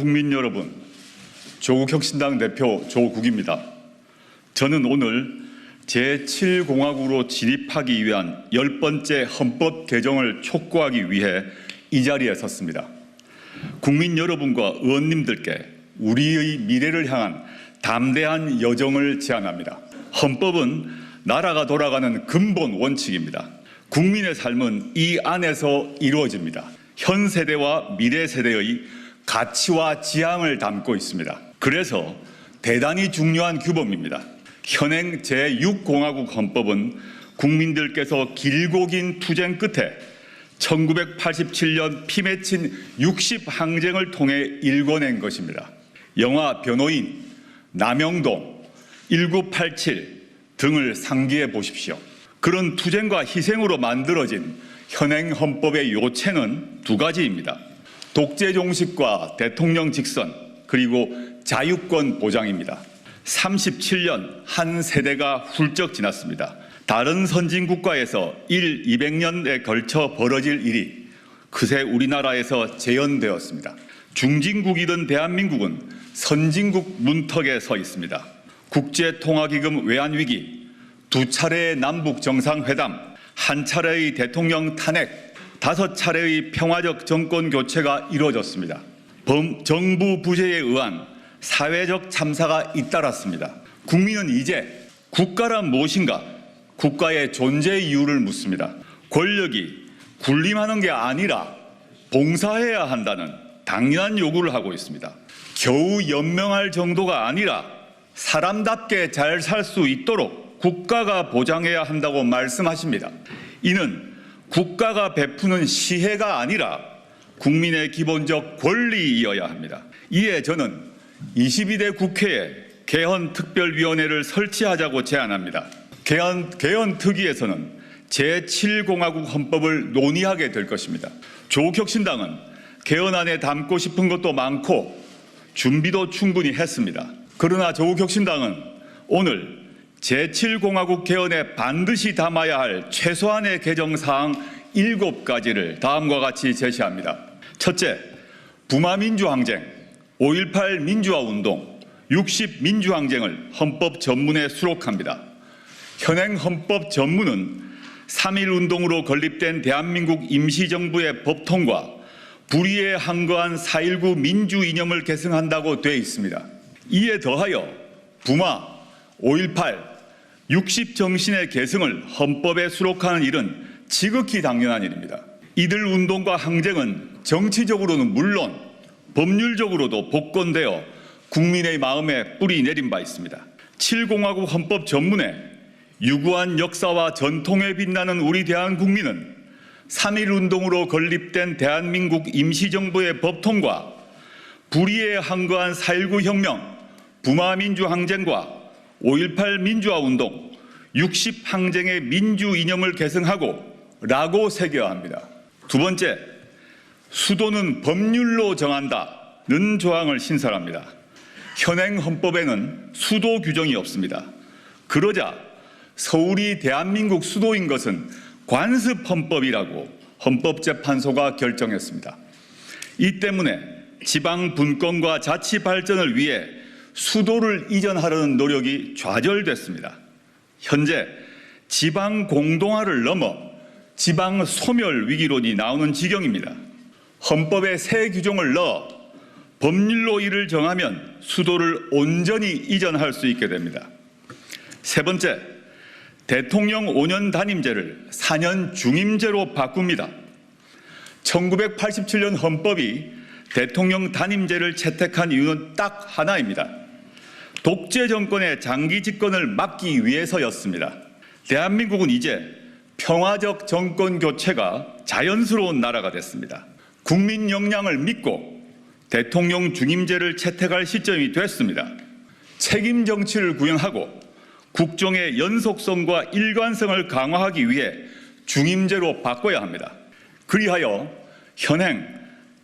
국민 여러분, 조국혁신당 대표 조국입니다. 저는 오늘 제7공화국으로 진입하기 위한 10번째 헌법 개정을 촉구하기 위해 이 자리에 섰습니다. 국민 여러분과 의원님들께 우리의 미래를 향한 담대한 여정을 제안합니다. 헌법은 나라가 돌아가는 근본 원칙입니다. 국민의 삶은 이 안에서 이루어집니다. 현 세대와 미래 세대의 가치와 지향을 담고 있습니다. 그래서 대단히 중요한 규범입니다. 현행 제6공화국 헌법은 국민들께서 길고 긴 투쟁 끝에 1987년 피 맺힌 60항쟁을 통해 일궈낸 것입니다. 영화 변호인, 남영동, 1987 등을 상기해 보십시오. 그런 투쟁과 희생으로 만들어진 현행 헌법의 요체는 두 가지입니다. 독재 종식과 대통령 직선, 그리고 자유권 보장입니다. 37년 한 세대가 훌쩍 지났습니다. 다른 선진국가에서 200년에 걸쳐 벌어질 일이 그새 우리나라에서 재현되었습니다. 중진국이던 대한민국은 선진국 문턱에 서 있습니다. 국제통화기금 외환위기, 2차례의 남북 정상회담, 1차례의 대통령 탄핵, 5차례의 평화적 정권 교체가 이루어졌습니다. 정부 부재에 의한 사회적 참사가 잇따랐습니다. 국민은 이제 국가란 무엇인가? 국가의 존재 이유를 묻습니다. 권력이 군림하는 게 아니라 봉사해야 한다는 당연한 요구를 하고 있습니다. 겨우 연명할 정도가 아니라 사람답게 잘 살 수 있도록 국가가 보장해야 한다고 말씀하십니다. 이는 국가가 베푸는 시혜가 아니라 국민의 기본적 권리이어야 합니다. 이에 저는 22대 국회에 개헌특별위원회를 설치하자고 제안합니다. 개헌특위에서는 제7공화국 헌법을 논의하게 될 것입니다. 조국혁신당은 개헌안에 담고 싶은 것도 많고 준비도 충분히 했습니다. 그러나 조국혁신당은 오늘 제7공화국 개헌에 반드시 담아야 할 최소한의 개정사항 7가지를 다음과 같이 제시합니다. 첫째, 부마민주항쟁, 5.18 민주화운동, 60 민주항쟁을 헌법 전문에 수록합니다. 현행 헌법 전문은 3.1운동으로 건립된 대한민국 임시정부의 법통과 불의에 항거한 4.19 민주이념을 계승한다고 되어 있습니다. 이에 더하여 부마, 5.18, 60 정신의 계승을 헌법에 수록하는 일은 지극히 당연한 일입니다. 이들 운동과 항쟁은 정치적으로는 물론 법률적으로도 복권되어 국민의 마음에 뿌리 내린 바 있습니다. 7공화국 헌법 전문에 유구한 역사와 전통에 빛나는 우리 대한국민은 3.1운동으로 건립된 대한민국 임시정부의 법통과 불의에 항거한 4.19 혁명, 부마민주항쟁과 5.18 민주화운동, 60 항쟁의 민주 이념을 계승하고 라고 새겨야 합니다. 두 번째, 수도는 법률로 정한다는 조항을 신설합니다. 현행 헌법에는 수도 규정이 없습니다. 그러자 서울이 대한민국 수도인 것은 관습헌법이라고 헌법재판소가 결정했습니다. 이 때문에 지방 분권과 자치 발전을 위해 수도를 이전하려는 노력이 좌절됐습니다. 현재 지방 공동화를 넘어 지방 소멸 위기론이 나오는 지경입니다. 헌법에 새 규정을 넣어 법률로 이를 정하면 수도를 온전히 이전할 수 있게 됩니다. 세 번째, 대통령 5년 단임제를 4년 중임제로 바꿉니다. 1987년 헌법이 대통령 단임제를 채택한 이유는 딱 하나입니다. 독재 정권의 장기 집권을 막기 위해서였습니다. 대한민국은 이제 평화적 정권 교체가 자연스러운 나라가 됐습니다. 국민 역량을 믿고 대통령 중임제를 채택할 시점이 됐습니다. 책임 정치를 구현하고 국정의 연속성과 일관성을 강화하기 위해 중임제로 바꿔야 합니다. 그리하여 현행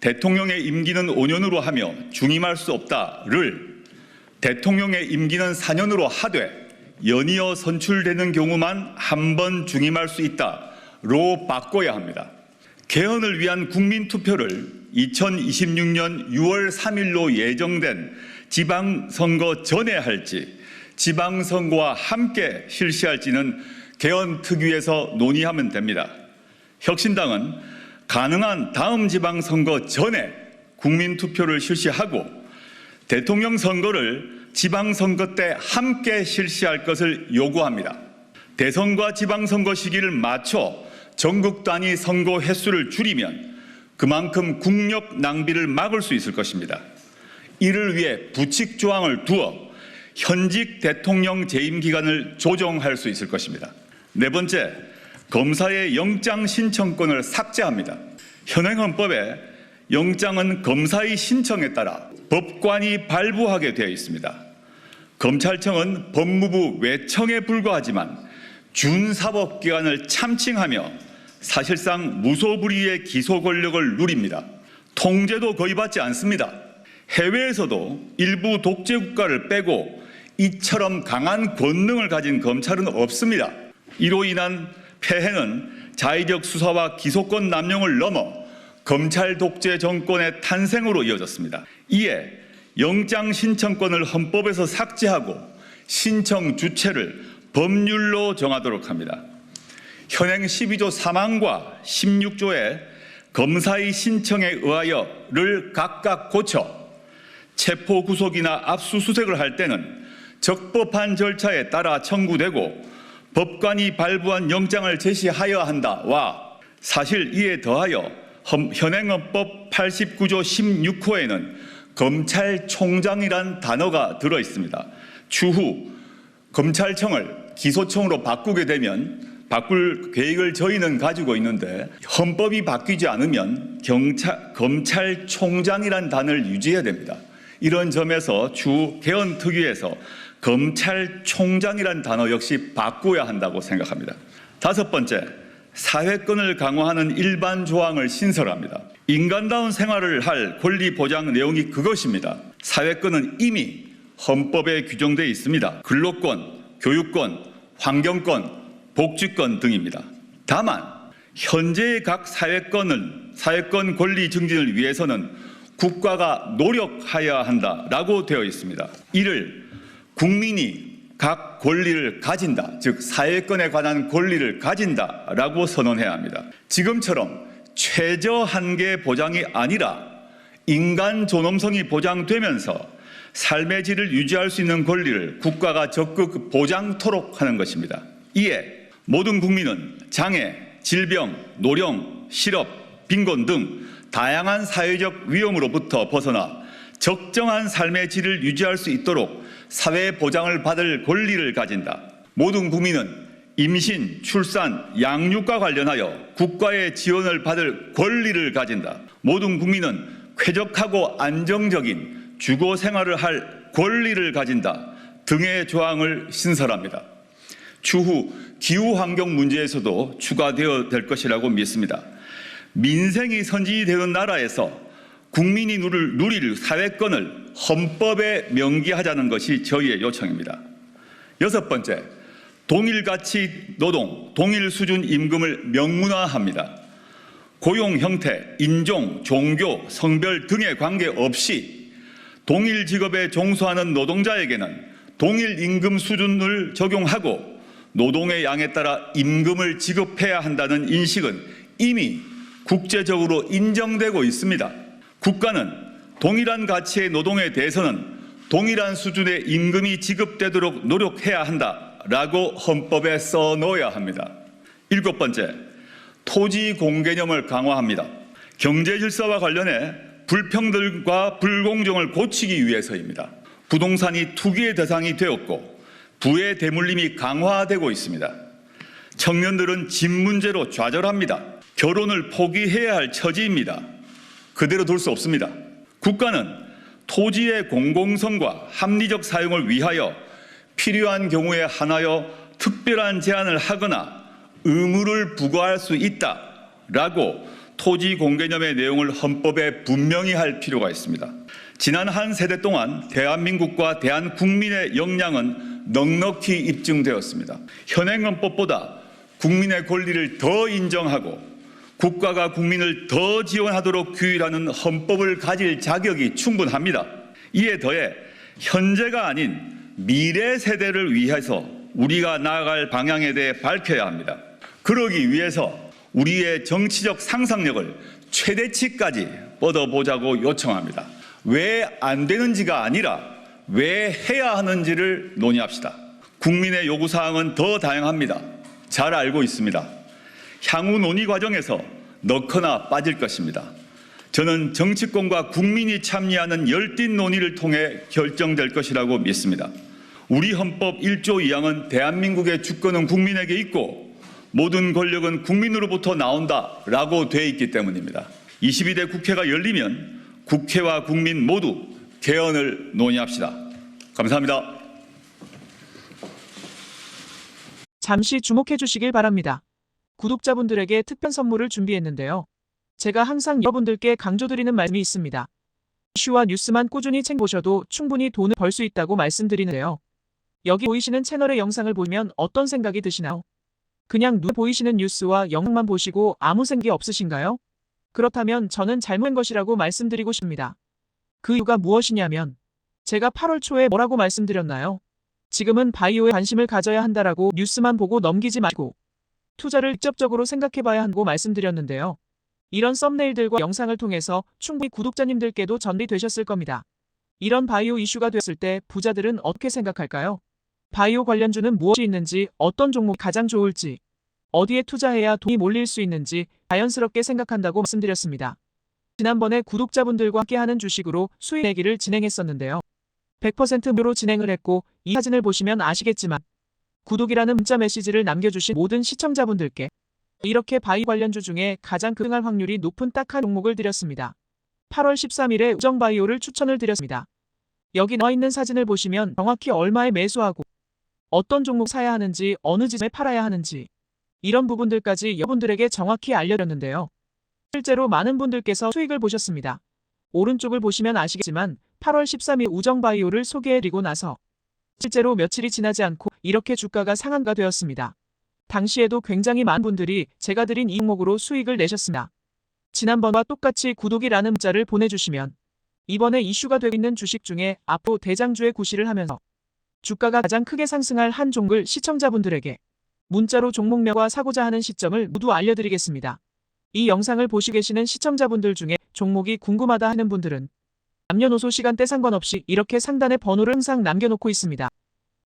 대통령의 임기는 5년으로 하며 중임할 수 없다를 대통령의 임기는 4년으로 하되 연이어 선출되는 경우만 한 번 중임할 수 있다로 바꿔야 합니다. 개헌을 위한 국민투표를 2026년 6월 3일로 예정된 지방선거 전에 할지 지방선거와 함께 실시할지는 개헌특위에서 논의하면 됩니다. 혁신당은 가능한 다음 지방선거 전에 국민투표를 실시하고 대통령 선거를 지방선거 때 함께 실시할 것을 요구합니다. 대선과 지방선거 시기를 맞춰 전국 단위 선거 횟수를 줄이면 그만큼 국력 낭비를 막을 수 있을 것입니다. 이를 위해 부칙 조항을 두어 현직 대통령 재임 기간을 조정할 수 있을 것입니다. 네 번째, 검사의 영장 신청권을 삭제합니다. 현행 헌법에 영장은 검사의 신청에 따라 법관이 발부하게 되어 있습니다. 검찰청은 법무부 외청에 불과하지만 준사법기관을 참칭하며 사실상 무소불위의 기소 권력을 누립니다. 통제도 거의 받지 않습니다. 해외에서도 일부 독재국가를 빼고 이처럼 강한 권능을 가진 검찰은 없습니다. 이로 인한 폐해는 자의적 수사와 기소권 남용을 넘어 검찰 독재 정권의 탄생으로 이어졌습니다. 이에 영장 신청권을 헌법에서 삭제하고 신청 주체를 법률로 정하도록 합니다. 현행 12조 3항과 16조의 검사의 신청에 의하여를 각각 고쳐 체포 구속이나 압수수색을 할 때는 적법한 절차에 따라 청구되고 법관이 발부한 영장을 제시하여야 한다와 사실 이에 더하여 현행 헌법 89조 16호에는 검찰총장이란 단어가 들어 있습니다. 추후 검찰청을 기소청으로 바꾸게 되면 바꿀 계획을 저희는 가지고 있는데 헌법이 바뀌지 않으면 검찰총장이란 단어를 유지해야 됩니다. 이런 점에서 추후 개헌특위에서 검찰총장이란 단어 역시 바꿔야 한다고 생각합니다. 다섯 번째, 사회권을 강화하는 일반 조항을 신설합니다. 인간다운 생활을 할 권리 보장 내용이 그것입니다. 사회권은 이미 헌법에 규정되어 있습니다. 근로권, 교육권, 환경권, 복지권 등입니다. 다만 현재의 각 사회권 권리 증진을 위해서는 국가가 노력하여야 한다라고 되어 있습니다. 이를 국민이 각 권리를 가진다, 즉 사회권에 관한 권리를 가진다라고 선언해야 합니다. 지금처럼 최저 한계 보장이 아니라 인간 존엄성이 보장되면서 삶의 질을 유지할 수 있는 권리를 국가가 적극 보장토록 하는 것입니다. 이에 모든 국민은 장애, 질병, 노령, 실업, 빈곤 등 다양한 사회적 위험으로부터 벗어나 적정한 삶의 질을 유지할 수 있도록 사회 보장을 받을 권리를 가진다. 모든 국민은 임신, 출산, 양육과 관련하여 국가의 지원을 받을 권리를 가진다. 모든 국민은 쾌적하고 안정적인 주거 생활을 할 권리를 가진다 등의 조항을 신설합니다. 추후 기후환경 문제에서도 추가되어야 될 것이라고 믿습니다. 민생이 선진이 되는 나라에서 국민이 누릴 사회권을 헌법에 명기하자는 것이 저희의 요청입니다. 여섯 번째, 동일가치 노동, 동일 수준 임금을 명문화합니다. 고용 형태, 인종, 종교, 성별 등에 관계없이 동일 직업에 종사하는 노동자에게는 동일 임금 수준을 적용하고 노동의 양에 따라 임금을 지급해야 한다는 인식은 이미 국제적으로 인정되고 있습니다. 국가는 동일한 가치의 노동에 대해서는 동일한 수준의 임금이 지급되도록 노력해야 한다라고 헌법에 써놓아야 합니다. 일곱 번째, 토지 공개념을 강화합니다. 경제 질서와 관련해 불평등과 불공정을 고치기 위해서입니다. 부동산이 투기의 대상이 되었고 부의 대물림이 강화되고 있습니다. 청년들은 집 문제로 좌절합니다. 결혼을 포기해야 할 처지입니다. 그대로 둘 수 없습니다. 국가는 토지의 공공성과 합리적 사용을 위하여 필요한 경우에 한하여 특별한 제한을 하거나 의무를 부과할 수 있다라고 토지 공개념의 내용을 헌법에 분명히 할 필요가 있습니다. 지난 한 세대 동안 대한민국과 대한국민의 역량은 넉넉히 입증되었습니다. 현행 헌법보다 국민의 권리를 더 인정하고 국가가 국민을 더 지원하도록 규율하는 헌법을 가질 자격이 충분합니다. 이에 더해 현재가 아닌 미래 세대를 위해서 우리가 나아갈 방향에 대해 밝혀야 합니다. 그러기 위해서 우리의 정치적 상상력을 최대치까지 뻗어보자고 요청합니다. 왜 안 되는지가 아니라 왜 해야 하는지를 논의합시다. 국민의 요구사항은 더 다양합니다. 잘 알고 있습니다. 향후 논의 과정에서 넣거나 빠질 것입니다. 저는 정치권과 국민이 참여하는 열띤 논의를 통해 결정될 것이라고 믿습니다. 우리 헌법 1조 2항은 대한민국의 주권은 국민에게 있고 모든 권력은 국민으로부터 나온다라고 돼 있기 때문입니다. 22대 국회가 열리면 국회와 국민 모두 개헌을 논의합시다. 감사합니다. 잠시 주목해 주시길 바랍니다. 구독자분들에게 특별 선물을 준비했는데요. 제가 항상 여러분들께 강조드리는 말씀이 있습니다. 이슈와 뉴스만 꾸준히 챙겨보셔도 충분히 돈을 벌 수 있다고 말씀드리는데요. 여기 보이시는 채널의 영상을 보면 어떤 생각이 드시나요? 그냥 눈에 보이시는 뉴스와 영상만 보시고 아무 생각이 없으신가요? 그렇다면 저는 잘못된 것이라고 말씀드리고 싶습니다. 그 이유가 무엇이냐면 제가 8월 초에 뭐라고 말씀드렸나요? 지금은 바이오에 관심을 가져야 한다라고 뉴스만 보고 넘기지 말고 투자를 직접적으로 생각해봐야 한다고 말씀드렸는데요. 이런 썸네일들과 영상을 통해서 충분히 구독자님들께도 전달이 되셨을 겁니다. 이런 바이오 이슈가 됐을 때 부자들은 어떻게 생각할까요? 바이오 관련주는 무엇이 있는지, 어떤 종목이 가장 좋을지, 어디에 투자해야 돈이 몰릴 수 있는지 자연스럽게 생각한다고 말씀드렸습니다. 지난번에 구독자분들과 함께하는 주식으로 수익 내기를 진행했었는데요. 100% 무료로 진행을 했고 이 사진을 보시면 아시겠지만 구독이라는 문자 메시지를 남겨주신 모든 시청자분들께 이렇게 바이오 관련주 중에 가장 급등할 확률이 높은 딱 한 종목을 드렸습니다. 8월 13일에 우정바이오를 추천을 드렸습니다. 여기 나와 있는 사진을 보시면 정확히 얼마에 매수하고 어떤 종목 사야 하는지, 어느 지점에 팔아야 하는지 이런 부분들까지 여러분들에게 정확히 알려드렸는데요. 실제로 많은 분들께서 수익을 보셨습니다. 오른쪽을 보시면 아시겠지만 8월 13일 우정바이오를 소개해드리고 나서 실제로 며칠이 지나지 않고 이렇게 주가가 상한가 되었습니다. 당시에도 굉장히 많은 분들이 제가 드린 이 종목으로 수익을 내셨습니다. 지난번과 똑같이 구독이라는 문자를 보내주시면 이번에 이슈가 되고 있는 주식 중에 앞으로 대장주의 구실을 하면서 주가가 가장 크게 상승할 한 종목을 시청자분들에게 문자로 종목명과 사고자 하는 시점을 모두 알려드리겠습니다. 이 영상을 보시고 계시는 시청자분들 중에 종목이 궁금하다 하는 분들은 남녀노소 시간대 상관없이 이렇게 상단에 번호를 항상 남겨놓고 있습니다.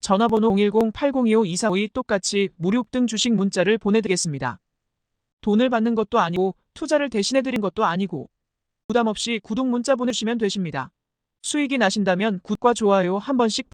전화번호 010-8025-2452 똑같이 무료 등 주식 문자를 보내드리겠습니다. 돈을 받는 것도 아니고 투자를 대신해드린 것도 아니고 부담없이 구독 문자 보내주시면 되십니다. 수익이 나신다면 구독과 좋아요 한 번씩